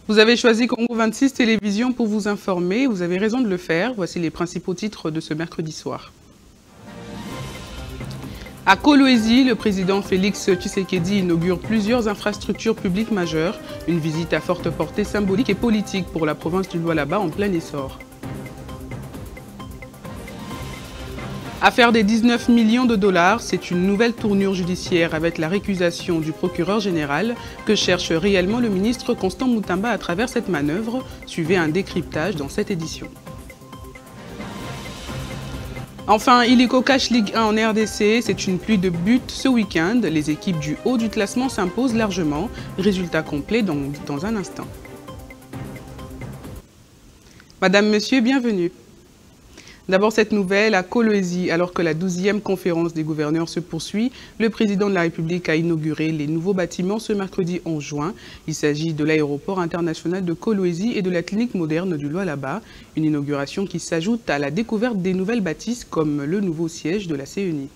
Vous avez choisi Congo 26 Télévision pour vous informer. Vous avez raison de le faire. Voici les principaux titres de ce mercredi soir. À Kolwezi, le président Félix Tshisekedi inaugure plusieurs infrastructures publiques majeures. Une visite à forte portée symbolique et politique pour la province du Lualaba en plein essor. Affaire des 19 millions de dollars, c'est une nouvelle tournure judiciaire avec la récusation du procureur général que cherche réellement le ministre Constant Moutamba à travers cette manœuvre. Suivez un décryptage dans cette édition. Enfin, Illico Cash Ligue 1 en RDC, c'est une pluie de buts ce week-end. Les équipes du haut du classement s'imposent largement. Résultat complet dans un instant. Madame, Monsieur, bienvenue. D'abord cette nouvelle à Kolwezi, alors que la 12e conférence des gouverneurs se poursuit, le président de la République a inauguré les nouveaux bâtiments ce mercredi 11 juin. Il s'agit de l'aéroport international de Kolwezi et de la clinique moderne du Lualaba. Une inauguration qui s'ajoute à la découverte des nouvelles bâtisses comme le nouveau siège de la CENI.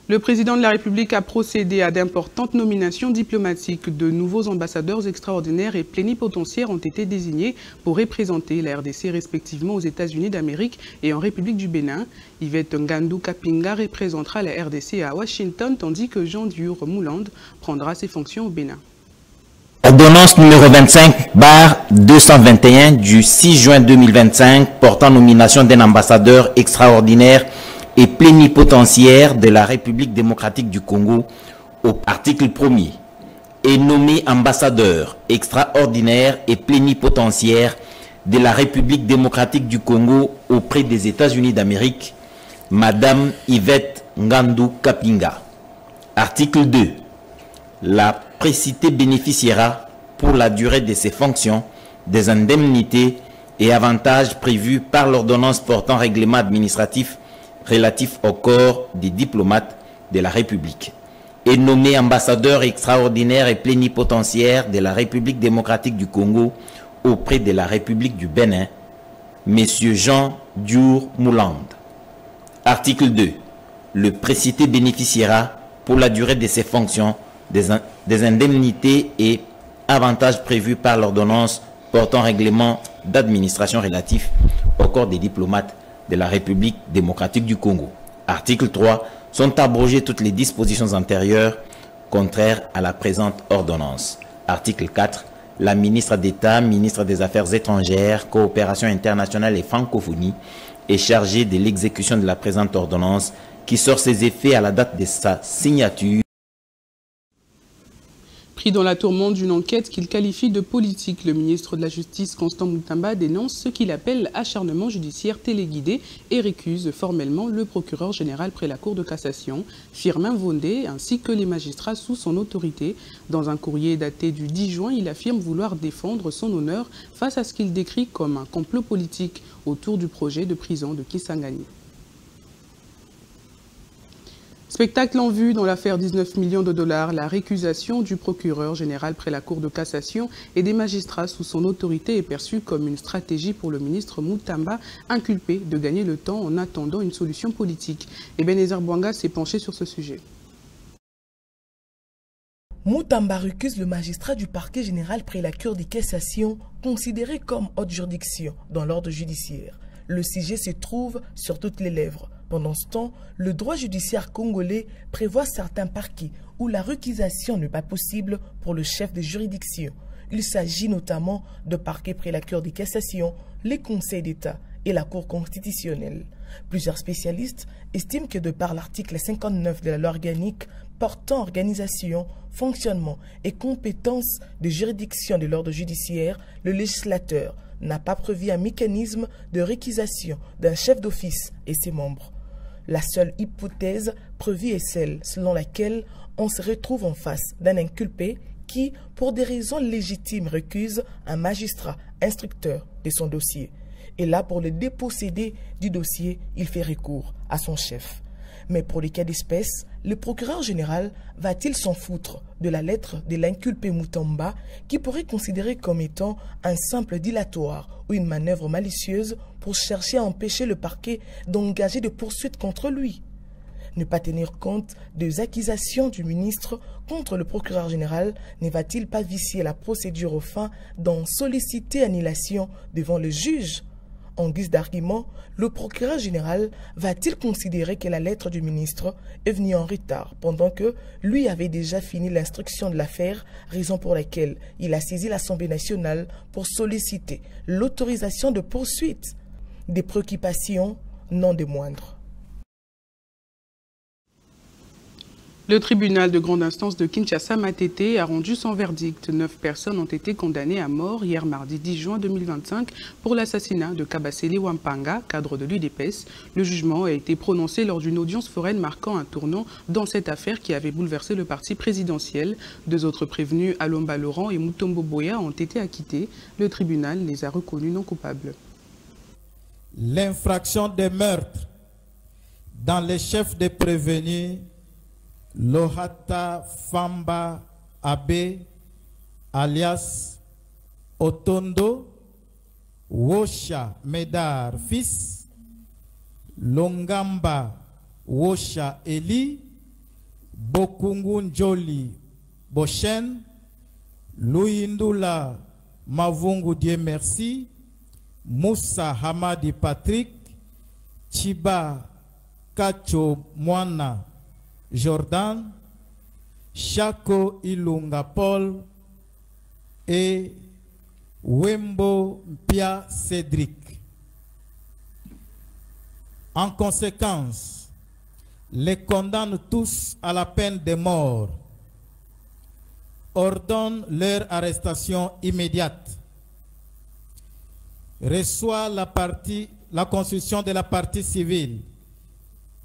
Le président de la République a procédé à d'importantes nominations diplomatiques. De nouveaux ambassadeurs extraordinaires et plénipotentiaires ont été désignés pour représenter la RDC respectivement aux États-Unis d'Amérique et en République du Bénin. Yvette Ngandou Kapinga représentera la RDC à Washington, tandis que Jean Diur Mouland prendra ses fonctions au Bénin. Ordonnance numéro 25/221 du 6 juin 2025 portant nomination d'un ambassadeur extraordinaire et plénipotentiaire de la République démocratique du Congo au article 1er est nommé ambassadeur extraordinaire et plénipotentiaire de la République démocratique du Congo auprès des États-Unis d'Amérique, Madame Yvette Ngandou Kapinga. Article 2. La précitée bénéficiera pour la durée de ses fonctions des indemnités et avantages prévus par l'ordonnance portant règlement administratif relatif au corps des diplomates de la République. Est nommé ambassadeur extraordinaire et plénipotentiaire de la République démocratique du Congo auprès de la République du Bénin, M. Jean Diur Mouland. Article 2. Le précité bénéficiera pour la durée de ses fonctions des indemnités et avantages prévus par l'ordonnance portant règlement d'administration relatif au corps des diplomates de la République démocratique du Congo. Article 3. Sont abrogées toutes les dispositions antérieures contraires à la présente ordonnance. Article 4. La ministre d'État, ministre des Affaires étrangères, coopération internationale et francophonie est chargée de l'exécution de la présente ordonnance qui sort ses effets à la date de sa signature. Pris dans la tourmente d'une enquête qu'il qualifie de politique, le ministre de la Justice, Constant Moutamba, dénonce ce qu'il appelle acharnement judiciaire téléguidé et récuse formellement le procureur général près la Cour de cassation, Firmin Vondé, ainsi que les magistrats sous son autorité. Dans un courrier daté du 10 juin, il affirme vouloir défendre son honneur face à ce qu'il décrit comme un complot politique autour du projet de prison de Kisangani. Spectacle en vue dans l'affaire 19 millions de dollars, la récusation du procureur général près la Cour de cassation et des magistrats sous son autorité est perçue comme une stratégie pour le ministre Moutamba, inculpé de gagner le temps en attendant une solution politique. Ebenezer Bouanga s'est penché sur ce sujet. Moutamba récuse le magistrat du parquet général près la Cour de cassation, considéré comme haute juridiction dans l'ordre judiciaire. Le sujet se trouve sur toutes les lèvres. Pendant ce temps, le droit judiciaire congolais prévoit certains parquets où la réquisition n'est pas possible pour le chef de juridiction. Il s'agit notamment de parquets près la Cour de cassation, les conseils d'État et la Cour constitutionnelle. Plusieurs spécialistes estiment que de par l'article 59 de la loi organique portant organisation, fonctionnement et compétences de juridiction de l'ordre judiciaire, le législateur n'a pas prévu un mécanisme de réquisition d'un chef d'office et ses membres. La seule hypothèse prévue est celle selon laquelle on se retrouve en face d'un inculpé qui, pour des raisons légitimes, récuse un magistrat instructeur de son dossier. Et là, pour le déposséder du dossier, il fait recours à son chef. Mais pour les cas d'espèce, le procureur général va-t-il s'en foutre de la lettre de l'inculpé Moutamba qui pourrait considérer comme étant un simple dilatoire ou une manœuvre malicieuse pour chercher à empêcher le parquet d'engager des poursuites contre lui? Ne pas tenir compte des accusations du ministre contre le procureur général ne va-t-il pas vicier la procédure aux fins d'en solliciter annulation devant le juge? En guise d'argument, le procureur général va-t-il considérer que la lettre du ministre est venue en retard pendant que lui avait déjà fini l'instruction de l'affaire, raison pour laquelle il a saisi l'Assemblée nationale pour solliciter l'autorisation de poursuite? Des préoccupations non des moindres. Le tribunal de grande instance de Kinshasa Matete a rendu son verdict. 9 personnes ont été condamnées à mort hier mardi 10 juin 2025 pour l'assassinat de Kabasele Wampanga, cadre de l'UDPS. Le jugement a été prononcé lors d'une audience foraine marquant un tournant dans cette affaire qui avait bouleversé le parti présidentiel. 2 autres prévenus, Alomba Laurent et Mutombo Boya, ont été acquittés. Le tribunal les a reconnus non coupables. L'infraction des meurtres dans les chefs des prévenus Lohata Famba Abe alias Otondo Wosha Medar fils, Longamba Wosha Eli, Bokungu Njoli Boshen, Luindula Mavungu Dieu merci, Moussa Hamadi Patrick, Chiba Kacho Mwana Jordan, Chako Ilunga Paul et Wembo Mpia Cédric. En conséquence, les condamne tous à la peine de mort, ordonne leur arrestation immédiate, reçoit la constitution de la partie civile,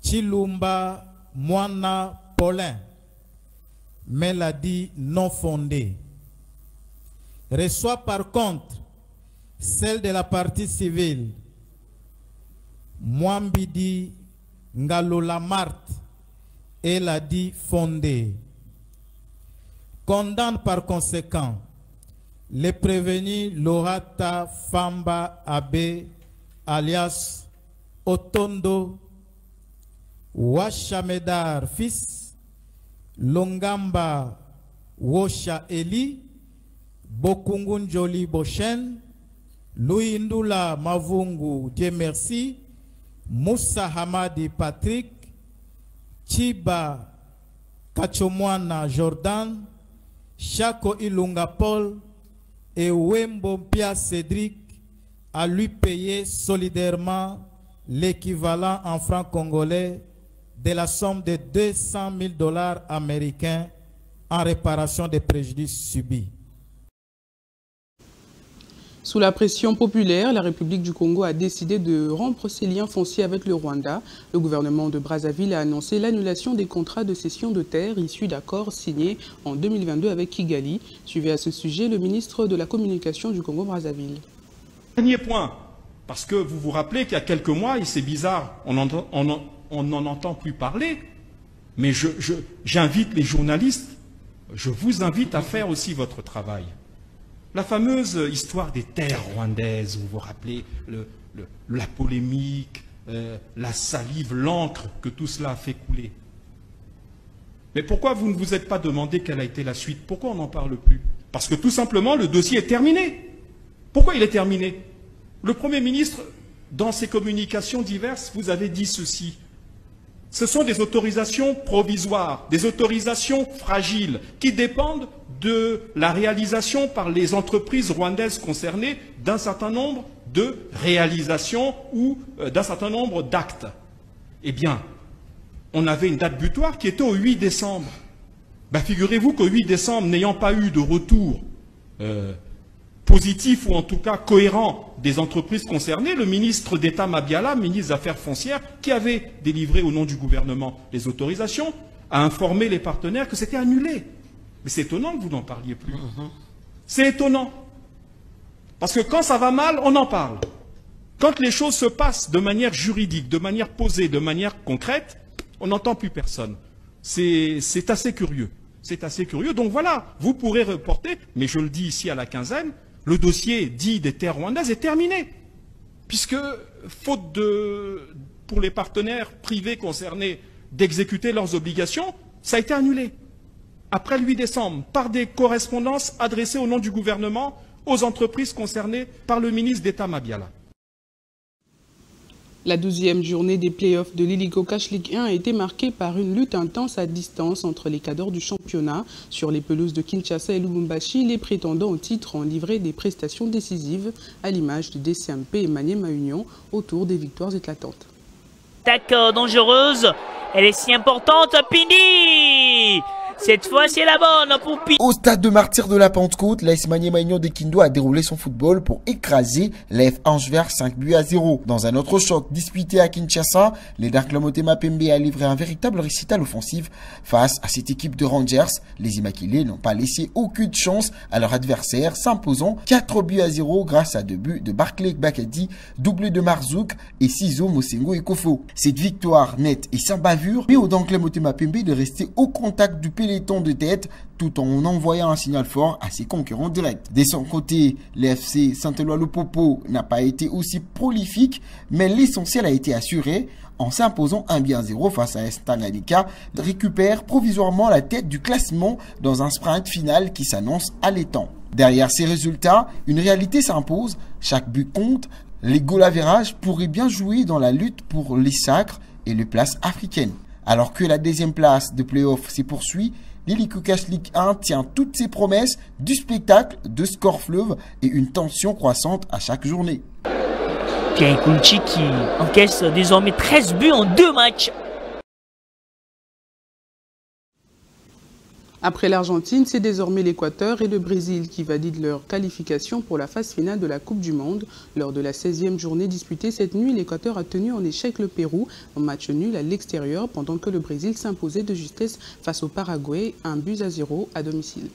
Chilumba Mwana Paulin, mais l'a dit non fondée. Reçoit par contre celle de la partie civile, Mwambidi Ngalola Marthe, et l'a dit fondée. Condamne par conséquent les prévenus Lorata Famba Abe alias Otondo Washamedar fils, Longamba Wosha Eli, Bokungu Njoli Boshen, Luindula Mavungu Dieu merci, Moussa Hamadi Patrick, Chiba Kachomwana Jordan, Chako Ilunga Paul et Wembo Mpia Cédric à lui payer solidairement l'équivalent en francs congolais de la somme de 200 000 $ américains en réparation des préjudices subis. Sous la pression populaire, la République du Congo a décidé de rompre ses liens fonciers avec le Rwanda. Le gouvernement de Brazzaville a annoncé l'annulation des contrats de cession de terres issus d'accords signés en 2022 avec Kigali. Suivez à ce sujet le ministre de la Communication du Congo-Brazzaville. Dernier point, parce que vous vous rappelez qu'il y a quelques mois, et c'est bizarre, on n'en entend plus parler, mais j'invite les journalistes, je vous invite à faire aussi votre travail. La fameuse histoire des terres rwandaises, vous vous rappelez, la polémique, la salive, l'encre que tout cela a fait couler. Mais pourquoi vous ne vous êtes pas demandé quelle a été la suite? Pourquoi on n'en parle plus? Parce que tout simplement, le dossier est terminé. Pourquoi il est terminé? Le Premier ministre, dans ses communications diverses, vous avez dit ceci. Ce sont des autorisations provisoires, des autorisations fragiles, qui dépendent de la réalisation par les entreprises rwandaises concernées d'un certain nombre de réalisations ou d'un certain nombre d'actes. Eh bien, on avait une date butoir qui était au 8 décembre. Ben, figurez-vous qu'au 8 décembre, n'ayant pas eu de retour positif ou en tout cas cohérent des entreprises concernées, le ministre d'État Mabiala, ministre des Affaires foncières, qui avait délivré au nom du gouvernement les autorisations, a informé les partenaires que c'était annulé. Mais c'est étonnant que vous n'en parliez plus. C'est étonnant. Parce que quand ça va mal, on en parle. Quand les choses se passent de manière juridique, de manière posée, de manière concrète, on n'entend plus personne. C'est assez curieux. C'est assez curieux. Donc voilà, vous pourrez reporter, mais je le dis ici à la quinzaine, le dossier dit des terres rwandaises est terminé. Puisque, faute pour les partenaires privés concernés d'exécuter leurs obligations, ça a été annulé. Après le 8 décembre, par des correspondances adressées au nom du gouvernement aux entreprises concernées par le ministre d'État Mabiala. La 12e journée des playoffs de l'Illico Cash Ligue 1 a été marquée par une lutte intense à distance entre les cadors du championnat. Sur les pelouses de Kinshasa et Lubumbashi, les prétendants au titre ont livré des prestations décisives à l'image du DCMP et Maniema Union autour des victoires éclatantes. Attaque dangereuse, elle est si importante, Pini! Cette fois, c'est la bonne pour Pini. Au stade de Martyrs de la Pentecôte, l'AS Maniema Union de Kindu a déroulé son football pour écraser l'AF Angeers 5-0. Dans un autre choc disputé à Kinshasa, les Dark Motema Pembe a livré un véritable récital offensif face à cette équipe de Rangers. Les Immaculés n'ont pas laissé aucune chance à leur adversaire, s'imposant 4-0 grâce à 2 buts de Barclay Bakadi, doublé de Marzouk et Sizo Mosengo et Kofo. Cette victoire nette et sans bavure permet aux Dark Motema Pembe de rester au contact du peloton de tête tout en envoyant un signal fort à ses concurrents directs. De son côté, l'FC Saint-Éloi-le-Popo n'a pas été aussi prolifique, mais l'essentiel a été assuré en s'imposant 1-0 face à Estanganika, récupère provisoirement la tête du classement dans un sprint final qui s'annonce alléchant. Derrière ces résultats, une réalité s'impose, chaque but compte, les goal average pourraient bien jouer dans la lutte pour les sacres et les places africaines. Alors que la deuxième place de play-off se poursuit, l'Illico Cash Ligue 1 tient toutes ses promesses du spectacle, de score fleuve et une tension croissante à chaque journée. Pierre Kulchi qui encaisse désormais 13 buts en 2 matchs. Après l'Argentine, c'est désormais l'Équateur et le Brésil qui valident leur qualification pour la phase finale de la Coupe du Monde. Lors de la 16e journée disputée cette nuit, l'Équateur a tenu en échec le Pérou en match nul à l'extérieur pendant que le Brésil s'imposait de justesse face au Paraguay, 1-0 à domicile.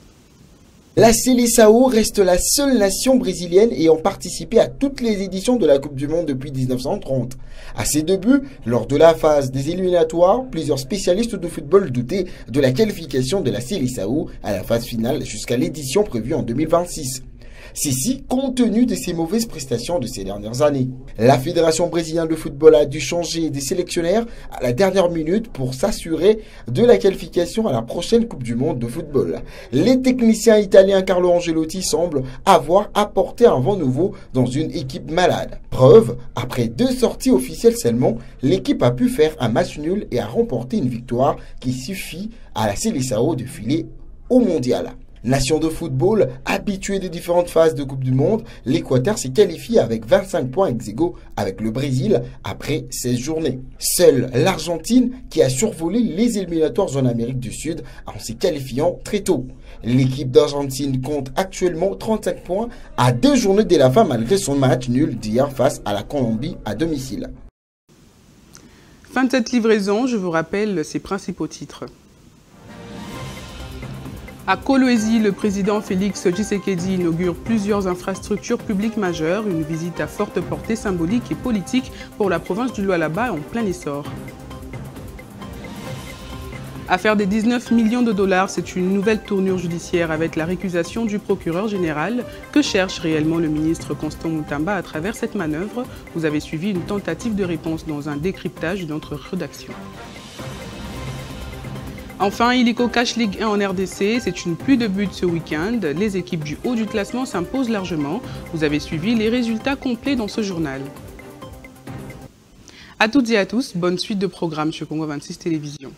La Seleção reste la seule nation brésilienne ayant participé à toutes les éditions de la Coupe du Monde depuis 1930. À ses débuts, lors de la phase des éliminatoires, plusieurs spécialistes de football doutaient de la qualification de la Seleção à la phase finale jusqu'à l'édition prévue en 2026. Ceci compte tenu de ses mauvaises prestations de ces dernières années. La Fédération brésilienne de football a dû changer des sélectionnaires à la dernière minute pour s'assurer de la qualification à la prochaine Coupe du Monde de football. Les techniciens italiens Carlo Ancelotti semblent avoir apporté un vent nouveau dans une équipe malade. Preuve, après 2 sorties officielles seulement, l'équipe a pu faire un match nul et a remporté une victoire qui suffit à la Seleção de filer au mondial. Nation de football, habituée des différentes phases de Coupe du Monde, l'Équateur s'est qualifié avec 25 points ex-aequo avec le Brésil après 16 journées. Seule l'Argentine qui a survolé les éliminatoires en Amérique du Sud en se qualifiant très tôt. L'équipe d'Argentine compte actuellement 35 points à 2 journées de la fin malgré son match nul d'hier face à la Colombie à domicile. Fin de cette livraison, je vous rappelle ses principaux titres. À Kolwezi, le président Félix Tshisekedi inaugure plusieurs infrastructures publiques majeures, une visite à forte portée symbolique et politique pour la province du Lualaba en plein essor. Affaire des 19 millions de dollars, c'est une nouvelle tournure judiciaire avec la récusation du procureur général. Que cherche réellement le ministre Constant Mutamba à travers cette manœuvre? Vous avez suivi une tentative de réponse dans un décryptage de notre rédaction. Enfin, Illico Cash Ligue 1 en RDC, c'est une pluie de buts ce week-end. Les équipes du haut du classement s'imposent largement. Vous avez suivi les résultats complets dans ce journal. À toutes et à tous, bonne suite de programmes sur Congo 26 Télévision.